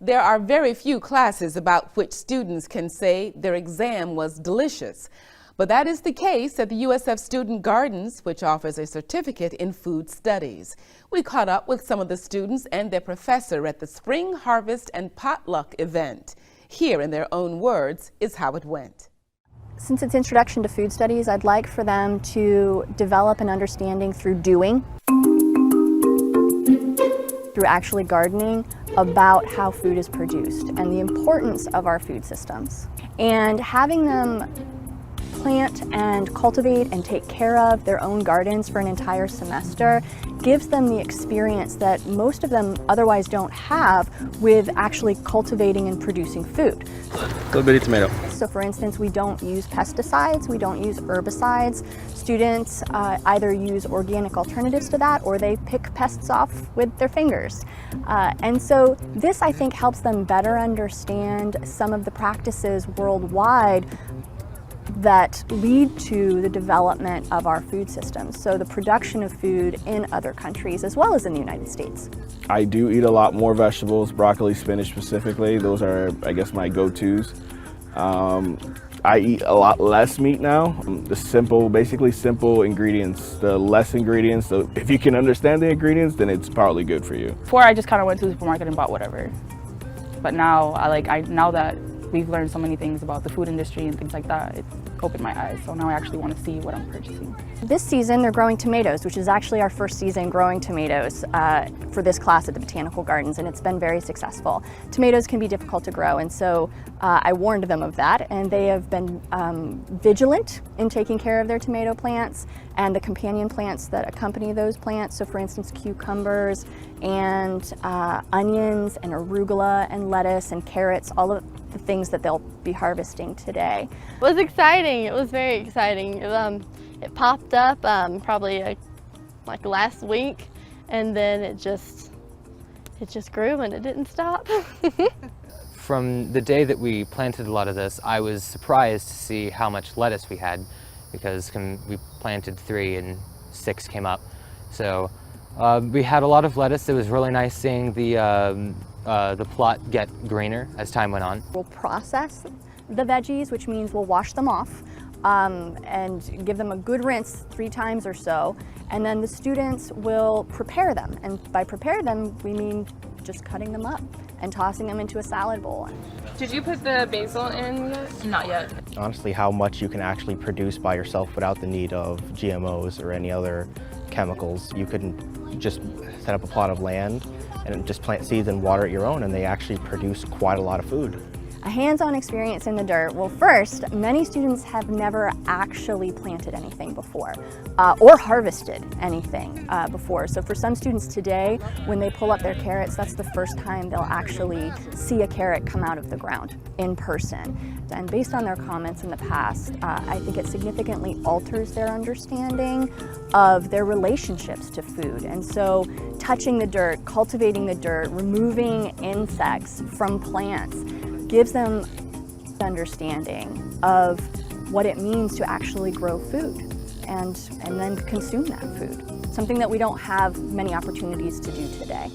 There are very few classes about which students can say their exam was delicious. But that is the case at the USF Student Gardens, which offers a certificate in food studies. We caught up with some of the students and their professor at the Spring Harvest and Potluck event. Here, in their own words, is how it went. Since it's Introduction to Food Studies, I'd like for them to develop an understanding through doing, through actually gardening, about how food is produced and the importance of our food systems. And having them plant and cultivate and take care of their own gardens for an entire semester gives them the experience that most of them otherwise don't have with actually cultivating and producing food. Little bitty tomato. So for instance, we don't use pesticides, we don't use herbicides. Students either use organic alternatives to that or they pick pests off with their fingers. And so this, I think, helps them better understand some of the practices worldwide that lead to the development of our food systems, so the production of food in other countries as well as in the United States. I do eat a lot more vegetables, broccoli, spinach specifically. Those are, I guess, my go-tos. I eat a lot less meat now. Basically simple ingredients, the less ingredients. So if you can understand the ingredients, then it's probably good for you. Before, I just kind of went to the supermarket and bought whatever. But now, now that we've learned so many things about the food industry and things like that, it opened my eyes. So now I actually want to see what I'm purchasing. This season they're growing tomatoes, which is actually our first season growing tomatoes for this class at the Botanical Gardens, and it's been very successful. Tomatoes can be difficult to grow, and so I warned them of that, and they have been vigilant in taking care of their tomato plants and the companion plants that accompany those plants. So for instance, cucumbers and onions and arugula and lettuce and carrots, all of the things that they'll be harvesting today. It was exciting. It was very exciting. It popped up probably like last week, and then it just grew and it didn't stop. From the day that we planted a lot of this, I was surprised to see how much lettuce we had, because we planted 3 and 6 came up. So we had a lot of lettuce. It was really nice seeing the plot get greener as time went on. We'll process the veggies, which means we'll wash them off and give them a good rinse 3 times or so, and then the students will prepare them. And by prepare them, we mean just cutting them up and tossing them into a salad bowl. Did you put the basil in yet? Not yet. Honestly, how much you can actually produce by yourself without the need of GMOs or any other chemicals. You can just set up a plot of land and just plant seeds and water it your own, and they actually produce quite a lot of food. A hands-on experience in the dirt. Well, first, many students have never actually planted anything before or harvested anything before. So for some students today, when they pull up their carrots, that's the first time they'll actually see a carrot come out of the ground in person. And based on their comments in the past, I think it significantly alters their understanding of their relationships to food. And so touching the dirt, cultivating the dirt, removing insects from plants, gives them understanding of what it means to actually grow food and then consume that food, something that we don't have many opportunities to do today.